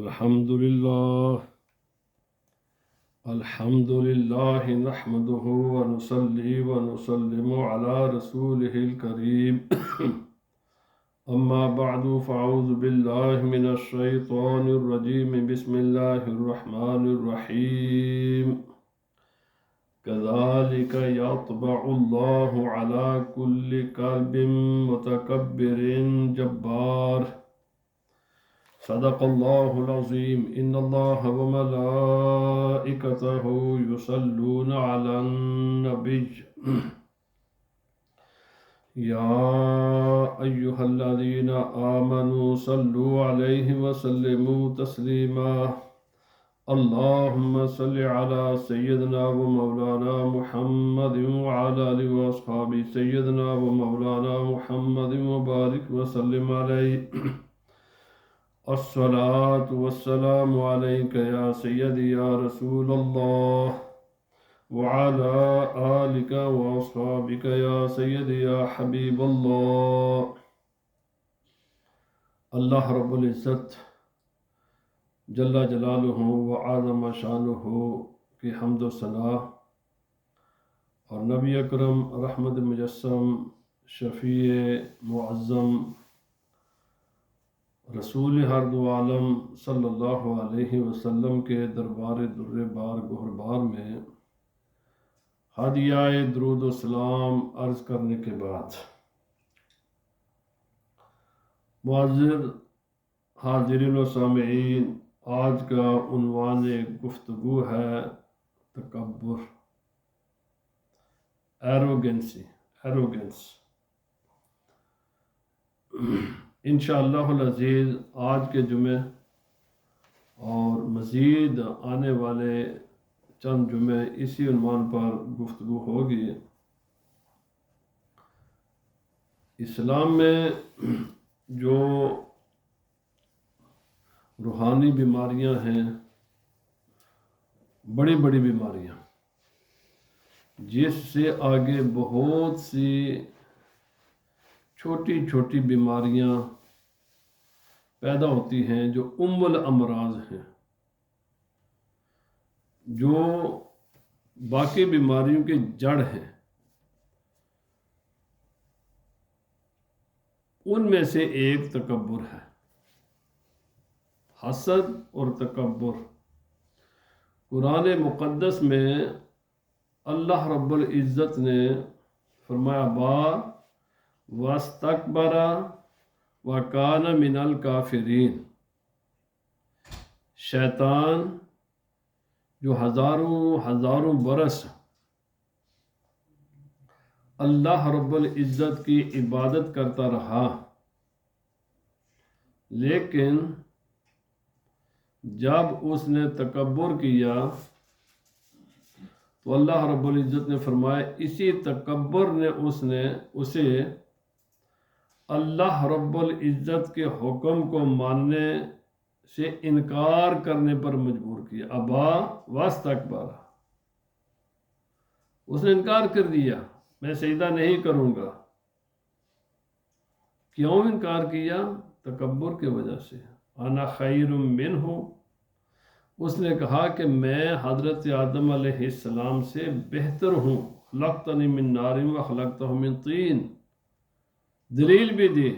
الحمد لله نحمده ونصلي ونسلم على رسوله الكريم أما بعد فأعوذ بالله من الشيطان الرجيم بسم الله الرحمن الرحيم كذلك يطبع الله على كل قلب متكبر جبار صدق الله العظيم إن الله وملائكته يصلون على النبي يا أيها الذين آمنوا صلوا عليه وسلموا تسليما اللهم صل على سيدنا ومولانا محمد وعلى آله وأصحابه سيدنا ومولانا محمد وبارك وسلم عليه الصلاة والسلام عليك يا سيدي يا رسول الله وعلى آلك وأصحابك يا سيدي يا حبيب الله اللہ رب العزت جل جلالہ و اعظم شانہ کی حمد و ثنا اور نبی اکرم رحمت مجسم شفیع معظم رسول ہر دو عالم صلی اللہ علیہ وسلم کے دربار در بار گہر بار میں ہدیہ درود و سلام عرض کرنے کے بعد معزز حاضرین و سامعین، آج کا عنوان گفتگو ہے تکبر، ایروگنس۔ انشاءاللہ العزیز آج کے جمعے اور مزید آنے والے چند جمعے اسی عنوان پر گفتگو ہوگی۔ اسلام میں جو روحانی بیماریاں ہیں، بڑی بڑی بیماریاں، جس سے آگے بہت سی چھوٹی چھوٹی بیماریاں پیدا ہوتی ہیں جو الامراض ہیں، جو باقی بیماریوں کی جڑ ہیں، ان میں سے ایک تکبر ہے، حسد اور تکبر۔ قرآن مقدس میں اللہ رب العزت نے فرمایا وَاسْتَكْبَرَ وَكَانَ مِنَ الْكَافِرِينَ۔ شیطان جو ہزاروں برس اللہ رب العزت کی عبادت کرتا رہا، لیکن جب اس نے تکبر کیا تو اللہ رب العزت نے فرمایا اسی تکبر نے اسے اللہ رب العزت کے حکم کو ماننے سے انکار کرنے پر مجبور کیا۔ ابا واستکبر، اس نے انکار کر دیا، میں سجدہ نہیں کروں گا۔ کیوں انکار کیا؟ تکبر کی وجہ سے۔ انا خیر منہ، اس نے کہا کہ میں حضرت آدم علیہ السلام سے بہتر ہوں، خلقتنی من نار و خلقتہ من طین۔ دلیل بھی دی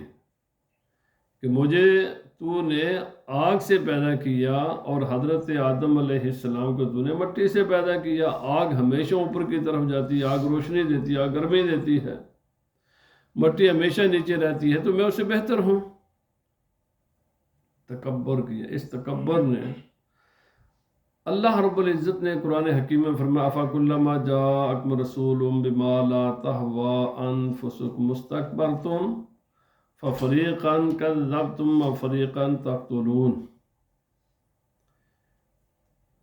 کہ مجھے تو نے آگ سے پیدا کیا اور حضرت آدم علیہ السلام کو تو نے مٹی سے پیدا کیا۔ آگ ہمیشہ اوپر کی طرف جاتی ہے، آگ روشنی دیتی ہے، آگ گرمی دیتی ہے، مٹی ہمیشہ نیچے رہتی ہے، تو میں اس سے بہتر ہوں۔ تکبر کیا۔ اس تکبر نے اللہ رب العزت نے قرآن حکیم میں فرمایا افکلما جاءکم رسول بما لا تہوی انفسکم استکبرتم ففریقا کذبتم وفریقا تقتلون۔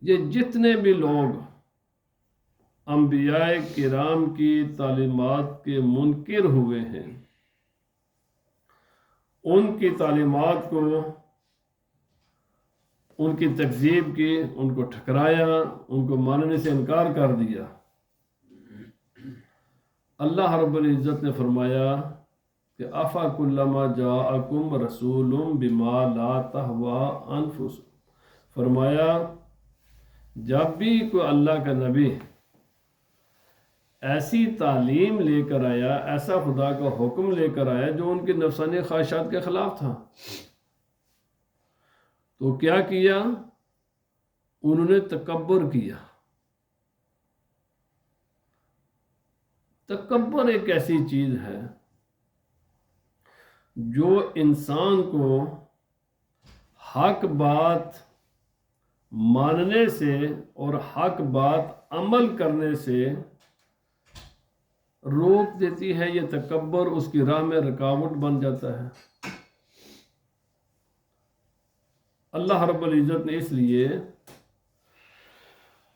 یہ جتنے بھی لوگ انبیاء کرام کی تعلیمات کے منکر ہوئے ہیں، ان کی تعلیمات کو، ان کی تکذیب کی، ان کو ٹھکرایا، ان کو ماننے سے انکار کر دیا، اللہ رب العزت نے فرمایا کہ افا کلما جاءکم رسول بما لا تہوی انفسکم، فرمایا جب بھی کوئی اللہ کا نبی ایسی تعلیم لے کر آیا، ایسا خدا کا حکم لے کر آیا جو ان کی نفسانی خواہشات کے خلاف تھا، تو کیا کیا؟ انہوں نے تکبر کیا۔ تکبر ایک ایسی چیز ہے جو انسان کو حق بات ماننے سے اور حق بات عمل کرنے سے روک دیتی ہے۔ یہ تکبر اس کی راہ میں رکاوٹ بن جاتا ہے۔ اللہ رب العزت نے اس لیے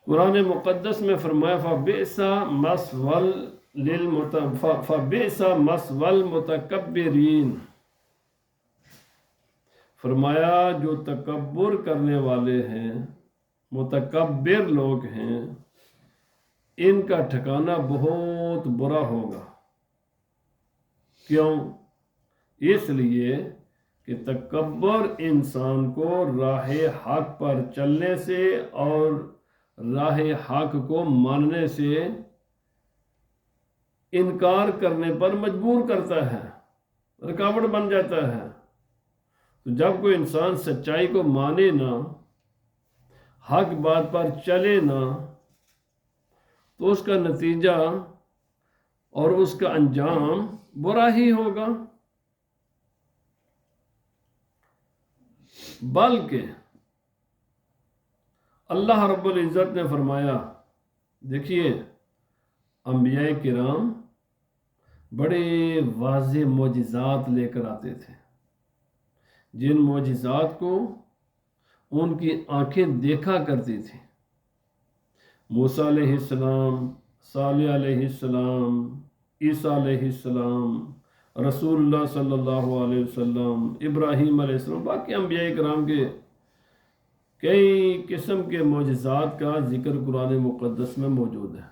قرآن مقدس میں فرمایا فَبِئْسَ مَثْوَى الْمُتَكَبِّرِينَ، فرمایا جو تکبر کرنے والے ہیں، متکبر لوگ ہیں، ان کا ٹھکانہ بہت برا ہوگا۔ کیوں؟ اس لیے کہ تکبر انسان کو راہ حق پر چلنے سے اور راہ حق کو ماننے سے انکار کرنے پر مجبور کرتا ہے، رکاوٹ بن جاتا ہے۔ تو جب کوئی انسان سچائی کو مانے نہ، حق بات پر چلے نہ، تو اس کا نتیجہ اور اس کا انجام برا ہی ہوگا۔ بلکہ اللہ رب العزت نے فرمایا، دیکھیے انبیاء کرام بڑے واضح معجزات لے کر آتے تھے، جن معجزات کو ان کی آنکھیں دیکھا کرتی تھیں۔ موسیٰ علیہ السلام، صالح علیہ السلام، عیسیٰ علیہ السلام، رسول اللہ صلی اللہ علیہ وسلم، ابراہیم علیہ السلام، باقی انبیاء کرام کے کئی قسم کے معجزات کا ذکر قرآن مقدس میں موجود ہے۔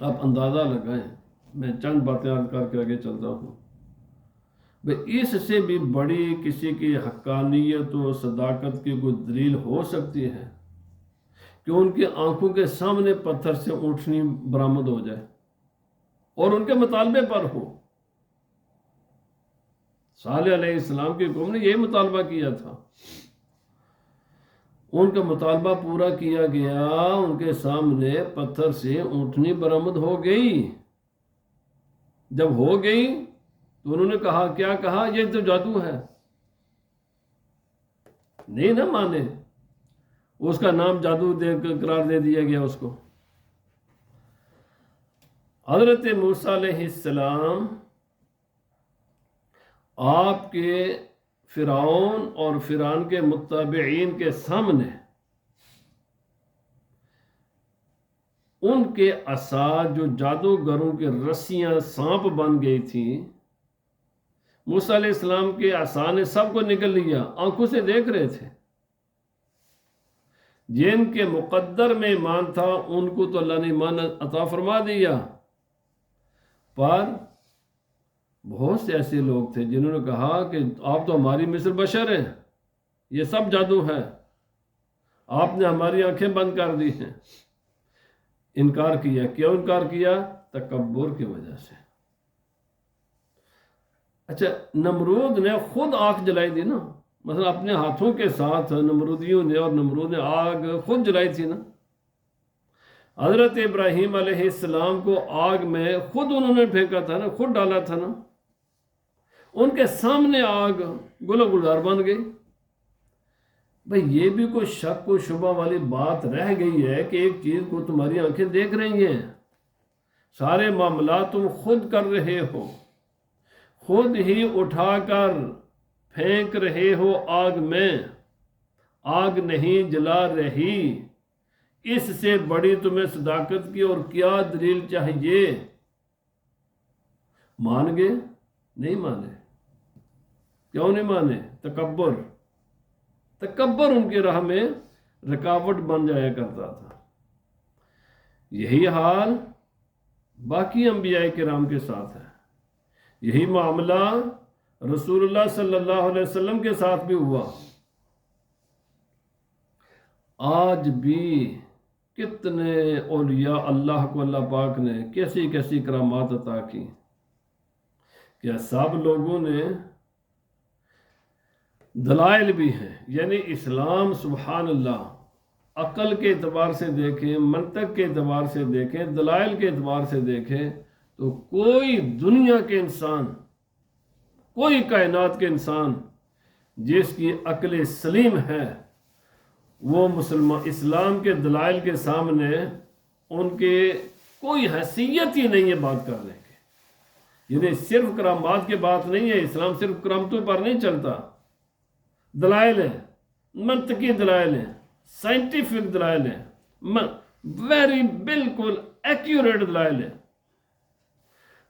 آپ اندازہ لگائیں، میں چند باتیں عرض کر کے آگے چلتا ہوں۔ اس سے بھی بڑی کسی کی حقانیت و صداقت کی کوئی دلیل ہو سکتی ہے کہ ان کی آنکھوں کے سامنے پتھر سے اونٹنی برآمد ہو جائے اور ان کے مطالبے پر ہو۔ صالح علیہ السلام کی قوم نے یہی مطالبہ کیا تھا، ان کا مطالبہ پورا کیا گیا، ان کے سامنے پتھر سے اونٹنی برآمد ہو گئی۔ جب ہو گئی تو انہوں نے کہا، کیا کہا؟ یہ تو جادو ہے۔ نہیں نہ مانے، اس کا نام جادو قرار دے دیا گیا اس کو۔ حضرت موسیٰ علیہ السلام آپ کے فرعون اور فرعون کے متبعین کے سامنے ان کے عصا جو جادوگروں کے رسیاں سانپ بن گئی تھیں، موسیٰ علیہ السلام کے عصا نے سب کو نگل لیا، آنکھوں سے دیکھ رہے تھے۔ جن کے مقدر میں ایمان تھا ان کو تو اللہ نے ایمان عطا فرما دیا، پر بہت سے ایسے لوگ تھے جنہوں نے کہا کہ آپ تو ہماری مثل بشر ہیں، یہ سب جادو ہے، آپ نے ہماری آنکھیں بند کر دی ہیں۔ انکار کیا۔ کیوں انکار کیا؟ تکبر کی وجہ سے۔ اچھا، نمرود نے خود آگ جلائی دی نا، مثلا اپنے ہاتھوں کے ساتھ نمرودیوں نے، اور نمرود نے آگ خود جلائی تھی نا۔ حضرت ابراہیم علیہ السلام کو آگ میں خود انہوں نے پھینکا تھا نا، خود ڈالا تھا نا، ان کے سامنے آگ گل و گلزار بن گئی۔ بھئی یہ بھی کوئی شک و شبہ والی بات رہ گئی ہے کہ ایک چیز کو تمہاری آنکھیں دیکھ رہی ہیں، سارے معاملات تم خود کر رہے ہو، خود ہی اٹھا کر پھینک رہے ہو آگ میں، آگ نہیں جلا رہی۔ اس سے بڑی تمہیں صداقت کی اور کیا دلیل چاہیے؟ مان گئے؟ نہیں مانے۔ کیوں نہیں مانے؟ تکبر ان کی راہ میں رکاوٹ بن جایا کرتا تھا۔ یہی حال باقی انبیاء کرام کے ساتھ ہے، یہی معاملہ رسول اللہ صلی اللہ علیہ وسلم کے ساتھ بھی ہوا۔ آج بھی کتنے اولیاء اللہ کو اللہ پاک نے کیسی کیسی کرامات عطا کی، کیا سب لوگوں نے دلائل بھی ہیں، یعنی اسلام سبحان اللہ عقل کے اعتبار سے دیکھیں، منطق کے اعتبار سے دیکھیں، دلائل کے اعتبار سے دیکھیں تو کوئی دنیا کے انسان، کوئی کائنات کے انسان جس کی عقل سلیم ہے وہ مسلمان اسلام کے دلائل کے سامنے ان کے کوئی حیثیت ہی نہیں ہے بات کرنے کی۔ یعنی صرف کرامات کی بات نہیں ہے، اسلام صرف کرامتوں پر نہیں چلتا، دلائل ہیں، منطقی دلائل ہیں، سائنٹیفک دلائل ہیں، ویری بالکل ایکیوریٹ دلائل ہیں۔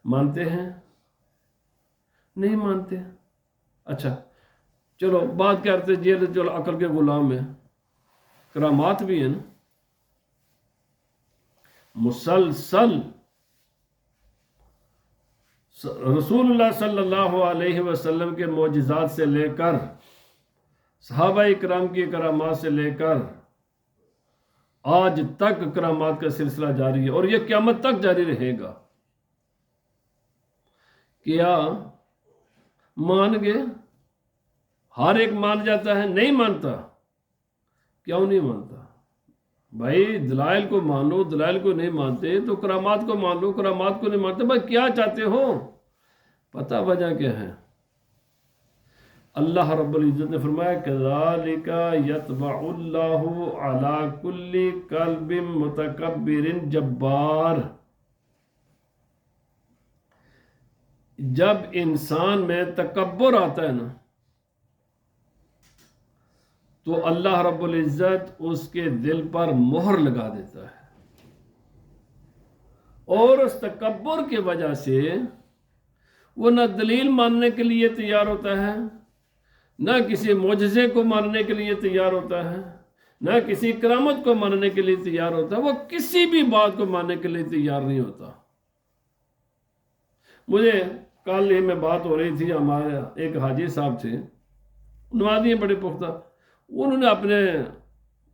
مانتے ہیں؟ نہیں مانتے؟ اچھا چلو بات کرتے چلو عقل کے غلام ہیں، کرامات بھی ہیں نا، مسلسل رسول اللہ صلی اللہ علیہ وسلم کے معجزات سے لے کر صحابہ اکرام کی کرامات سے لے کر آج تک کرامات کا سلسلہ جاری ہے، اور یہ قیامت تک جاری رہے گا۔ کیا مان گے؟ ہر ایک مان جاتا ہے؟ نہیں مانتا۔ کیوں نہیں مانتا؟ بھائی دلائل کو مانو، دلائل کو نہیں مانتے تو کرامات کو مان لو، کرامات کو نہیں مانتے بھائی کیا چاہتے ہو؟ پتہ وجہ کیا ہے؟ اللہ رب العزت نے فرمایا کذالک یطبع اللہ علی کل قلب متکبر جبار۔ جب انسان میں تکبر آتا ہے نا تو اللہ رب العزت اس کے دل پر مہر لگا دیتا ہے، اور اس تکبر کی وجہ سے وہ نہ دلیل ماننے کے لیے تیار ہوتا ہے، نہ کسی معجزے کو ماننے کے لیے تیار ہوتا ہے، نہ کسی کرامت کو ماننے کے لیے تیار ہوتا ہے، وہ کسی بھی بات کو ماننے کے لیے تیار نہیں ہوتا۔ مجھے کل ہی میں بات ہو رہی تھی، ہمارے ایک حاجی صاحب تھے، نمازی ہیں بڑے پختہ، انہوں نے اپنے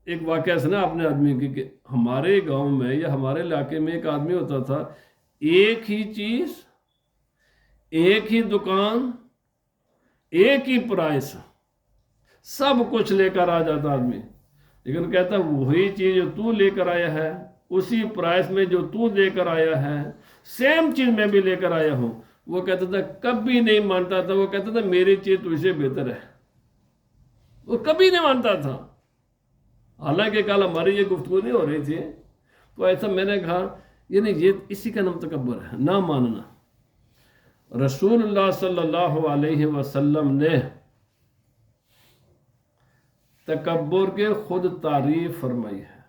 ایک واقعہ سنا اپنے آدمی کی کہ ہمارے گاؤں میں یا ہمارے علاقے میں ایک آدمی ہوتا تھا، ایک ہی چیز، ایک ہی دکان، ایک ہی پرائس، سب کچھ لے کر آ جاتا آدمی، لیکن کہتا وہی چیز جو تو لے کر آیا ہے، اسی پرائس میں جو تو دے کر آیا ہے، سیم چیز میں بھی لے کر آیا ہوں، وہ کہتا تھا کبھی نہیں مانتا تھا، وہ کہتا تھا میری چیز تجھ سے بہتر ہے، وہ کبھی نہیں مانتا تھا۔ حالانکہ کل ہماری یہ گفتگو نہیں ہو رہی تھی تو ایسا میں نے کہا یعنی یہ اسی کا نام تکبر ہے، نہ ماننا۔ رسول اللہ صلی اللہ علیہ وسلم نے تکبر کے خود تعریف فرمائی ہے۔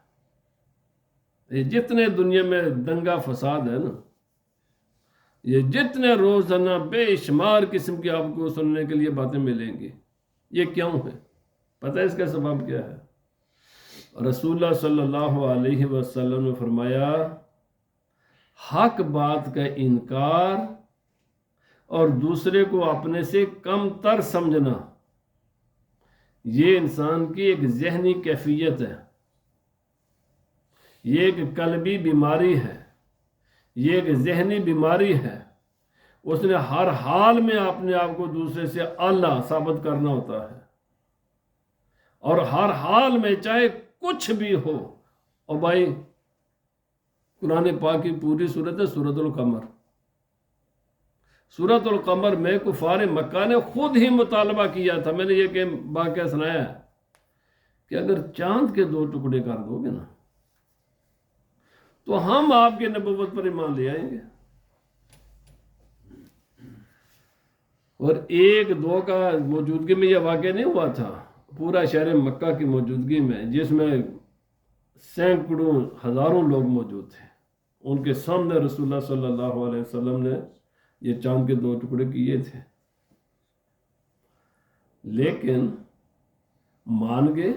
یہ جتنے دنیا میں دنگا فساد ہے نا، یہ جتنے روزانہ بے شمار قسم کی آپ کو سننے کے لیے باتیں ملیں گی، یہ کیوں ہے؟ پتہ ہے اس کا سبب کیا ہے؟ رسول اللہ صلی اللہ علیہ وسلم نے فرمایا حق بات کا انکار اور دوسرے کو اپنے سے کم تر سمجھنا، یہ انسان کی ایک ذہنی کیفیت ہے، یہ ایک قلبی بیماری ہے، یہ ایک ذہنی بیماری ہے۔ اس نے ہر حال میں اپنے آپ کو دوسرے سے اعلیٰ ثابت کرنا ہوتا ہے، اور ہر حال میں چاہے کچھ بھی ہو۔ اور بھائی قرآن پاک کی پوری صورت ہے سورۃ القمر، سورۃ القمر میں کفار مکہ نے خود ہی مطالبہ کیا تھا، میں نے یہ کہ واقعہ سنایا ہے کہ اگر چاند کے 2 ٹکڑے کر دو گے نا تو ہم آپ کے نبوت پر ایمان لے آئیں گے۔ اور 1-2 کا موجودگی میں یہ واقعہ نہیں ہوا تھا، پورا شہر مکہ کی موجودگی میں، جس میں سینکڑوں ہزاروں لوگ موجود تھے، ان کے سامنے رسول اللہ صلی اللہ علیہ وسلم نے یہ چاند کے 2 ٹکڑے کیے تھے، لیکن مان گئے؟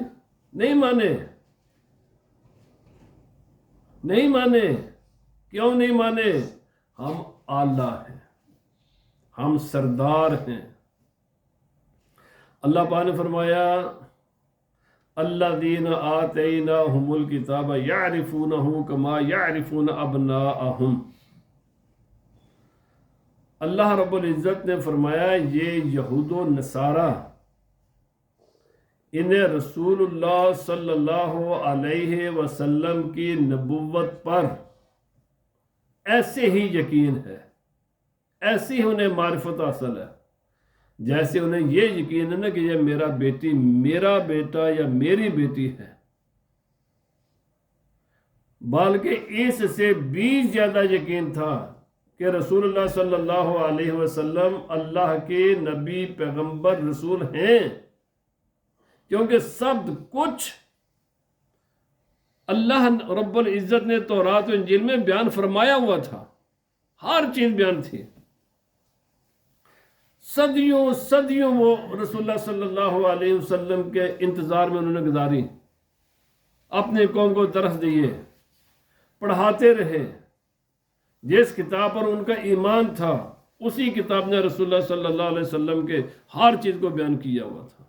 نہیں مانے، نہیں مانے۔ کیوں نہیں مانے؟ ہم اعلیٰ ہیں، ہم سردار ہیں۔ اللہ پاک نے فرمایا الذین آتیناہم الکتاب یعرفونہ کما یعرفون ابناءہم۔ اللہ رب العزت نے فرمایا یہ یہود و نصارہ انہیں رسول اللہ صلی اللہ علیہ وسلم کی نبوت پر ایسے ہی یقین ہے، ایسی ہی انہیں معرفت حاصل ہے جیسے انہیں یہ یقین ہے نا کہ یہ میرا بیٹی، میرا بیٹا یا میری بیٹی ہے، بلکہ اس سے بھی زیادہ یقین تھا کہ رسول اللہ صلی اللہ علیہ وسلم اللہ کے نبی، پیغمبر، رسول ہیں، کیونکہ سب کچھ اللہ رب العزت نے تورات و انجیل میں بیان فرمایا ہوا تھا، ہر چیز بیان تھی۔ صدیوں صدیوں وہ رسول اللہ صلی اللہ علیہ وسلم کے انتظار میں انہوں نے گزاری، اپنے قوم کو درس دیے، پڑھاتے رہے، جس کتاب پر ان کا ایمان تھا اسی کتاب نے رسول اللہ صلی اللہ علیہ وسلم کے ہر چیز کو بیان کیا ہوا تھا۔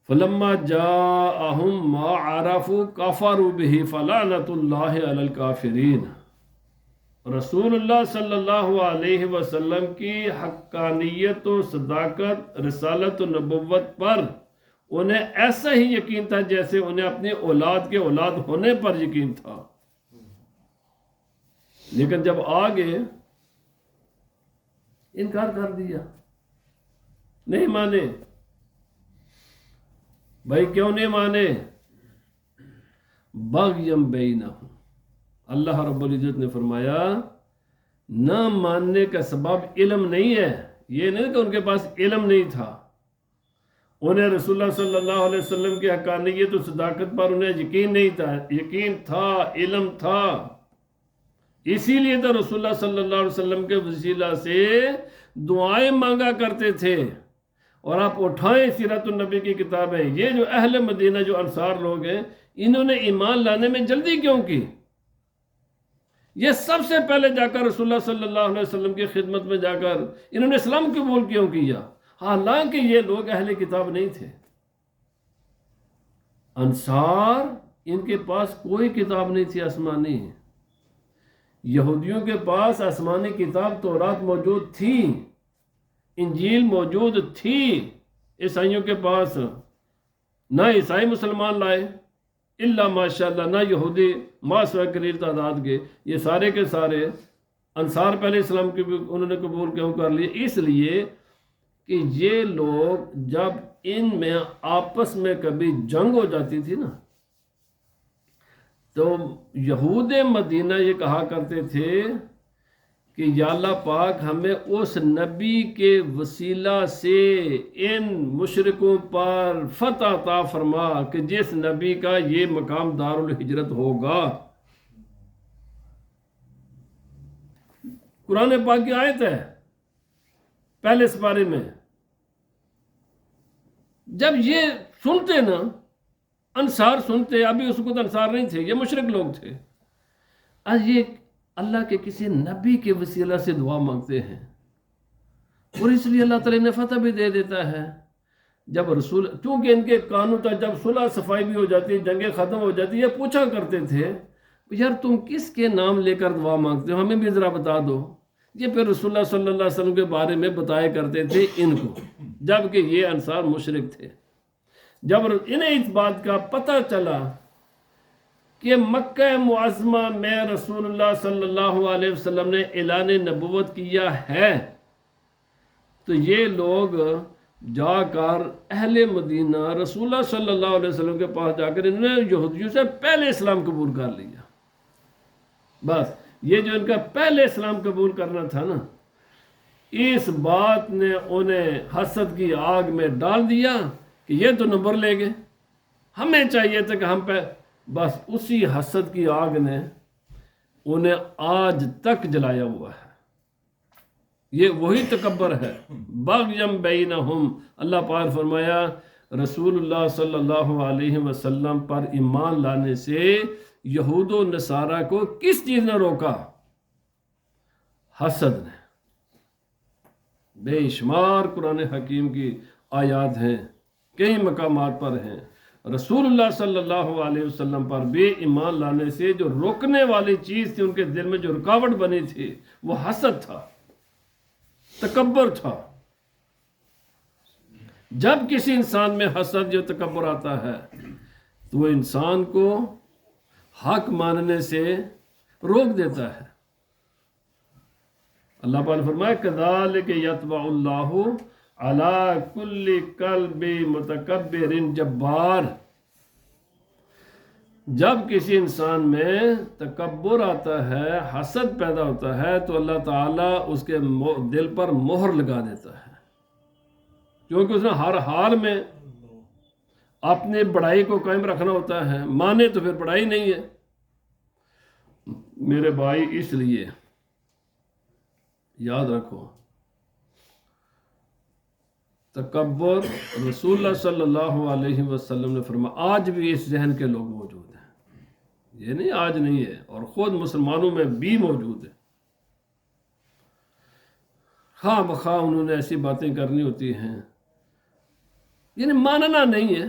فلما جاءہم ما عرفوا کفروا بہ فلعنۃ اللہ علی الکافرین۔ رسول اللہ صلی اللہ علیہ وسلم کی حقانیت و صداقت، رسالت و نبوت پر انہیں ایسا ہی یقین تھا جیسے انہیں اپنی اولاد کے اولاد ہونے پر یقین تھا، لیکن جب آگے انکار کر دیا، نہیں مانے۔ بھائی کیوں نہیں مانے؟ بغیم بینہم، اللہ رب العزت نے فرمایا نہ ماننے کا سبب علم نہیں ہے، یہ نہیں کہ ان کے پاس علم نہیں تھا، انہیں رسول اللہ صلی اللہ علیہ وسلم کی حقانیت و صداقت پر انہیں یقین نہیں تھا، یقین تھا، علم تھا، اسی لیے تو رسول اللہ صلی اللہ علیہ وسلم کے وسیلہ سے دعائیں مانگا کرتے تھے۔ اور آپ اٹھائیں سیرت النبی کی کتابیں، یہ جو اہل مدینہ، جو انصار لوگ ہیں، انہوں نے ایمان لانے میں جلدی کیوں کی؟ یہ سب سے پہلے جا کر رسول اللہ صلی اللہ علیہ وسلم کی خدمت میں جا کر انہوں نے اسلام قبول کیوں کیا؟ حالانکہ یہ لوگ اہل کتاب نہیں تھے۔ انصار ان کے پاس کوئی کتاب نہیں تھی آسمانی، یہودیوں کے پاس آسمانی کتاب تورات موجود تھی، انجیل موجود تھی، عیسائیوں کے پاس نہ عیسائی مسلمان لائے الا ماشاءاللہ، نہ یہودی ماسوائے قلیل تعداد کے، یہ سارے کے سارے انصار پہلے اسلام کی انہوں نے قبول کیوں کر لیے؟ اس لیے کہ یہ لوگ جب ان میں آپس میں کبھی جنگ ہو جاتی تھی نا، تو یہود مدینہ یہ کہا کرتے تھے کہ یا اللہ پاک ہمیں اس نبی کے وسیلہ سے ان مشرکوں پر فتح عطا فرما کہ جس نبی کا یہ مقام دار الہجرت ہوگا۔ قرآن پاک کی آیت ہے پہلے سپارے میں۔ جب یہ سنتے نا، انصار سنتے، ابھی اس وقت انصار نہیں تھے، یہ مشرک لوگ تھے، آج یہ اللہ کے کسی نبی کے وسیلہ سے دعا مانگتے ہیں، اور اس لیے اللہ تعالیٰ نے فتح بھی دے دیتا ہے۔ جب رسول، کیونکہ ان کے قانون تھا، جب صلح صفائی بھی ہو جاتی، جنگیں ختم ہو جاتی، یہ پوچھا کرتے تھے یار تم کس کے نام لے کر دعا مانگتے ہو، ہمیں بھی ذرا بتا دو۔ یہ پھر رسول اللہ صلی اللہ علیہ وسلم کے بارے میں بتایا کرتے تھے ان کو، جبکہ یہ انصار مشرک تھے۔ جب انہیں اس بات کا پتہ چلا کہ مکہ معظمہ میں رسول اللہ صلی اللہ علیہ وسلم نے اعلان نبوت کیا ہے، تو یہ لوگ جا کر اہل مدینہ رسول اللہ صلی اللہ علیہ وسلم کے پاس جا کر انہوں نے یہودیوں سے پہلے اسلام قبول کر لیا۔ بس یہ جو ان کا پہلے اسلام قبول کرنا تھا نا، اس بات نے انہیں حسد کی آگ میں ڈال دیا کہ یہ تو نمبر لے گئے، ہمیں چاہیے تھا کہ ہم پہ، بس اسی حسد کی آگ نے انہیں آج تک جلایا ہوا ہے۔ یہ وہی تکبر ہے، بغیم بینہم۔ اللہ پاک فرمایا رسول اللہ صلی اللہ علیہ وسلم پر ایمان لانے سے یہود و نصارہ کو کس چیز نے روکا؟ حسد نے۔ بے شمار قرآن حکیم کی آیات ہیں کئی مقامات پر ہیں۔ رسول اللہ صلی اللہ علیہ وسلم پر بے ایمان لانے سے جو روکنے والی چیز تھی، ان کے دل میں جو رکاوٹ بنی تھی، وہ حسد تھا، تکبر تھا۔ جب کسی انسان میں حسد جو تکبر آتا ہے تو وہ انسان کو حق ماننے سے روک دیتا ہے۔ اللہ پاک نے فرمایا کذالک یطبع اللہ علی کل قلب متکبر جبار۔ جب کسی انسان میں تکبر آتا ہے، حسد پیدا ہوتا ہے، تو اللہ تعالیٰ اس کے دل پر مہر لگا دیتا ہے، کیونکہ اس نے ہر حال میں اپنی بڑائی کو قائم رکھنا ہوتا ہے۔ مانے تو پھر بڑائی نہیں ہے میرے بھائی۔ اس لیے یاد رکھو، تکبر رسول اللہ صلی اللہ علیہ وسلم نے فرمایا آج بھی اس ذہن کے لوگ موجود ہیں، یہ نہیں آج نہیں ہے، اور خود مسلمانوں میں بھی موجود ہے۔ خواہ بخواہ انہوں نے ایسی باتیں کرنی ہوتی ہیں، یعنی ماننا نہیں ہے۔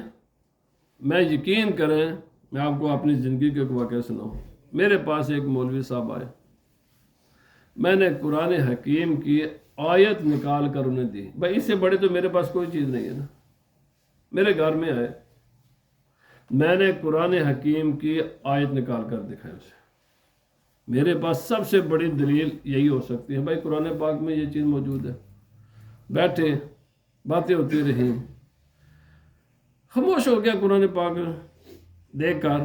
میں یقین کریں، میں آپ کو اپنی زندگی کے واقعہ سناؤں۔ میرے پاس ایک مولوی صاحب آئے، میں نے قرآن حکیم کی آیت نکال کر انہیں دی۔ بھائی اس سے بڑے تو میرے پاس کوئی چیز نہیں ہے نا۔ میرے گھر میں آئے، میں نے قرآن حکیم کی آیت نکال کر دکھائی اسے۔ میرے پاس سب سے بڑی دلیل یہی ہو سکتی ہے، بھائی قرآن پاک میں یہ چیز موجود ہے۔ بیٹھے، باتیں ہوتی رہیں، خاموش ہو گیا قرآن پاک دیکھ کر۔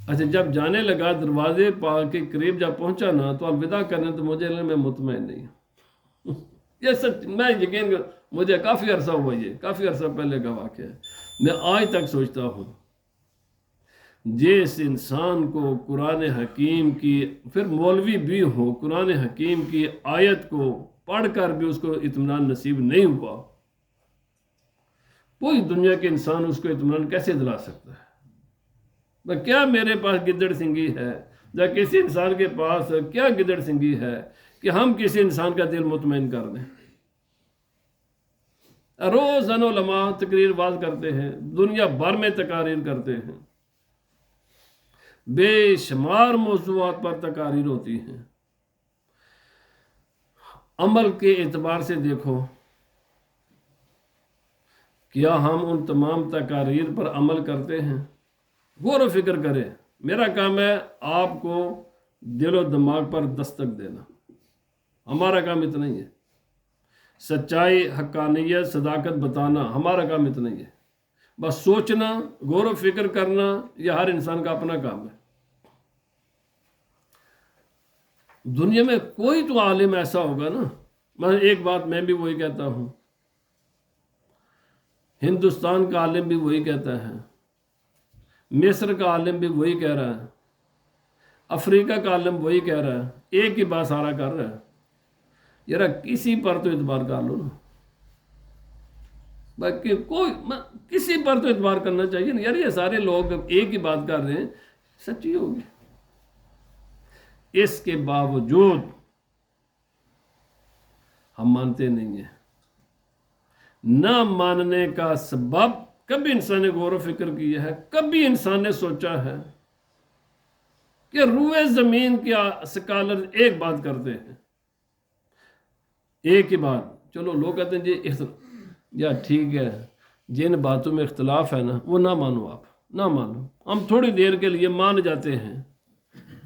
اچھا جب جانے لگا، دروازے پاک کے قریب جب پہنچا نا، تو الوداع کرنے تو مجھے میں مطمئن نہیں ہوں۔ یہ سچ، میں یقین کر، مجھے کافی عرصہ ہوا، یہ کافی عرصہ پہلے کا واقعہ ہے۔ میں آج تک سوچتا ہوں، جس انسان کو قرآن حکیم کی، پھر مولوی بھی ہو، قرآن حکیم کی آیت کو پڑھ کر بھی اس کو اطمینان نصیب نہیں ہوا، کوئی دنیا کے انسان اس کو اطمینان کیسے دلا سکتا ہے؟ کیا میرے پاس گدڑ سنگی ہے، یا کسی انسان کے پاس کیا گدڑ سنگی ہے کہ ہم کسی انسان کا دل مطمئن کر دیں؟ روزانہ علماء تقریر باز کرتے ہیں، دنیا بھر میں تقاریر کرتے ہیں، بے شمار موضوعات پر تقاریر ہوتی ہیں۔ عمل کے اعتبار سے دیکھو، کیا ہم ان تمام تقاریر پر عمل کرتے ہیں؟ غور و فکر کریں۔ میرا کام ہے آپ کو دل و دماغ پر دستک دینا، ہمارا کام اتنا ہی ہے۔ سچائی، حقانیت، صداقت بتانا ہمارا کام اتنا ہی ہے۔ بس سوچنا، غور و فکر کرنا، یہ ہر انسان کا اپنا کام ہے۔ دنیا میں کوئی تو عالم ایسا ہوگا نا، میں ایک بات میں بھی وہی کہتا ہوں، ہندوستان کا عالم بھی وہی کہتا ہے، مصر کا عالم بھی وہی کہہ رہا ہے، افریقہ کا عالم وہی کہہ رہا ہے، ایک ہی بات سارا کر رہا ہے۔ یار کسی پر تو اعتبار کر لو نا، باقی کوئی کسی پر تو اعتبار کرنا چاہیے نا۔ یار یہ سارے لوگ ایک ہی بات کر رہے ہیں، سچی ہوگی۔ اس کے باوجود ہم مانتے نہیں ہیں۔ نہ ماننے کا سبب، کبھی انسان نے غور و فکر کیا ہے، کبھی انسان نے سوچا ہے کہ روئے زمین کے اسکالر ایک بات کرتے ہیں، ایک ہی بات۔ چلو لوگ کہتے ہیں جی یا ٹھیک ہے، جن باتوں میں اختلاف ہے نا، وہ نہ مانو، آپ نہ مانو۔ ہم تھوڑی دیر کے لیے مان جاتے ہیں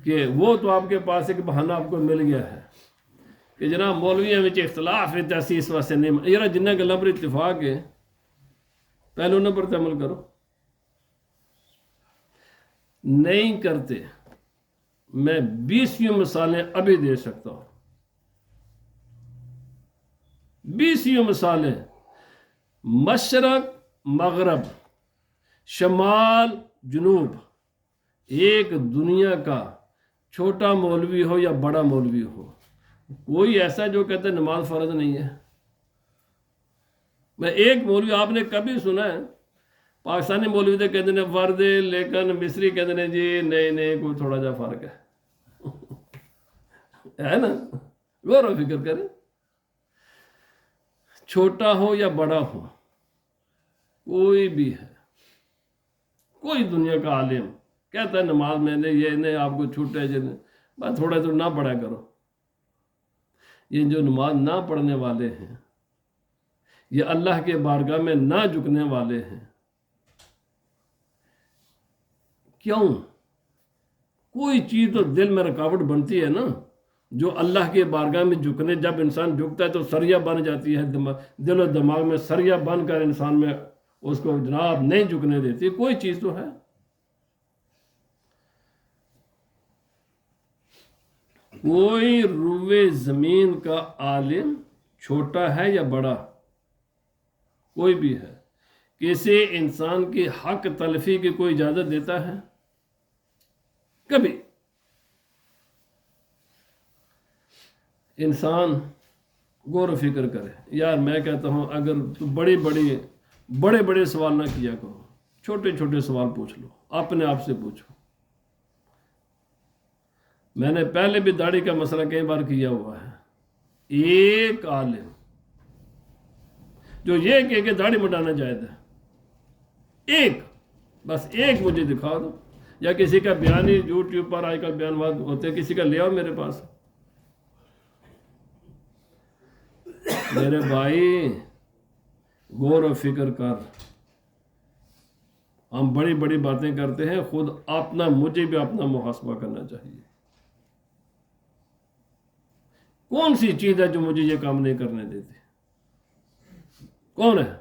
کہ وہ تو آپ کے پاس ایک بہانہ آپ کو مل گیا ہے کہ جناب مولویوں میں اختلاف ہے، اس واسطے نہیں۔ یار جنہیں گلوں پر اتفاق ہے، پہلے انہوں پر عمل کرو۔ نہیں کرتے۔ میں 20 مثالیں ابھی دے سکتا ہوں، 20 مثالیں، مشرق مغرب، شمال جنوب، ایک دنیا کا چھوٹا مولوی ہو یا بڑا مولوی ہو، کوئی ایسا جو کہتا ہے نماز فرض نہیں ہے۔ میں ایک مولوی آپ نے کبھی سنا ہے پاکستانی مولوی تو کہتے ہیں فرض، لیکن مصری کہتے ہیں جی نہیں کوئی تھوڑا جا فرق ہے نا؟ غور و فکر کریں، چھوٹا ہو یا بڑا ہو، کوئی بھی ہے، کوئی دنیا کا عالم کہتا ہے نماز میں نے یہ نہیں آپ کو چھوٹے جن بس تھوڑا تو نہ پڑھا کرو. یہ جو نماز نہ پڑھنے والے ہیں، یہ اللہ کے بارگاہ میں نہ جھکنے والے ہیں. کیوں؟ کوئی چیز تو دل میں رکاوٹ بنتی ہے نا، جو اللہ کے بارگاہ میں جھکنے، جب انسان جھکتا ہے تو سریا بن جاتی ہے، دل و دماغ میں سریا بن کر انسان میں اس کو جناب نہیں جھکنے دیتی. کوئی چیز تو ہے. کوئی روئے زمین کا عالم چھوٹا ہے یا بڑا، کوئی بھی ہے، کسی انسان کی حق تلفی کی کوئی اجازت دیتا ہے؟ کبھی. انسان غور و فکر کرے. یار میں کہتا ہوں اگر تو بڑے بڑے سوال نہ کیا کرو، چھوٹے چھوٹے سوال پوچھ لو، اپنے آپ سے پوچھو. میں نے پہلے بھی داڑھی کا مسئلہ کئی بار کیا ہوا ہے. ایک عالم جو یہ کہے کہ داڑھی مٹانا جائز ہے، بس ایک مجھے دکھا دو. یا کسی کا بیان ہی یوٹیوب پر آج کل بیان ہوتے ہیں، کسی کا لے آؤ میرے پاس. میرے بھائی غور و فکر کر. ہم بڑی بڑی باتیں کرتے ہیں، خود مجھے بھی اپنا محاسبہ کرنا چاہیے. کون سی چیز ہے جو مجھے یہ کام نہیں کرنے دیتی؟ کون ہے؟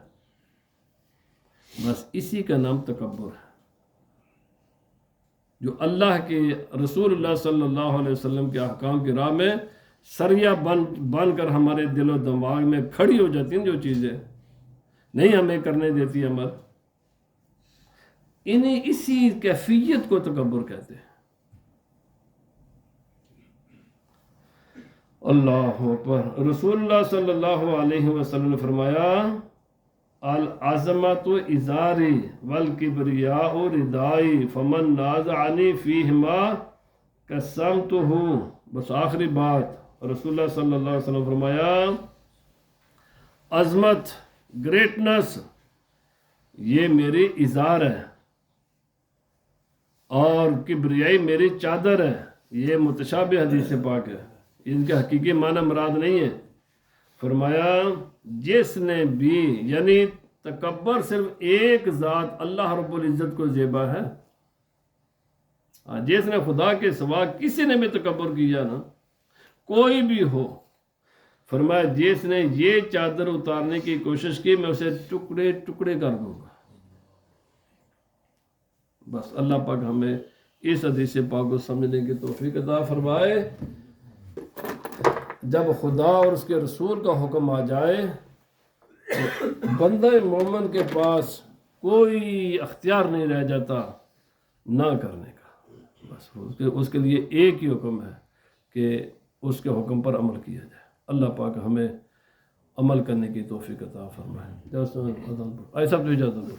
بس اسی کا نام تکبر ہے، جو اللہ کے رسول اللہ صلی اللہ علیہ وسلم کے احکام کی راہ میں سریا بن کر ہمارے دل و دماغ میں کھڑی ہو جاتی ہیں، جو چیزیں نہیں ہمیں کرنے دیتی عمل، اسی کیفیت کو تکبر کہتے ہیں. اللہ اکبر. رسول اللہ صلی اللہ علیہ وسلم نے فرمایا العظمت ازاری والکبریاء ردائی فمن نازعنی فیہما قسمتہ. بس آخری بات. رسول اللہ صلی اللہ علیہ وسلم فرمایا عظمت، گریٹنس یہ میری ازار ہے، اور کبریائی میری چادر ہے. یہ متشابہ حدیث پاک ہے، ان کے حقیقی معنی مراد نہیں ہے. فرمایا جس نے بھی، یعنی تکبر صرف ایک ذات اللہ رب العزت کو زیبا ہے. جس نے خدا کے سوا کسی نے بھی تکبر کیا نا، کوئی بھی ہو، فرمایا جس نے یہ چادر اتارنے کی کوشش کی میں اسے ٹکڑے ٹکڑے کر دوں گا. بس اللہ پاک ہمیں اس حدیث پاک کو سمجھنے کی توفیق عطا فرمائے. جب خدا اور اس کے رسول کا حکم آ جائے تو بندہ مومن کے پاس کوئی اختیار نہیں رہ جاتا نہ کرنے کا. بس اس کے لیے ایک ہی حکم ہے کہ اس کے حکم پر عمل کیا جائے. اللہ پاک ہمیں عمل کرنے کی توفیق عطا فرمائے. ایسا تو اجازت دو.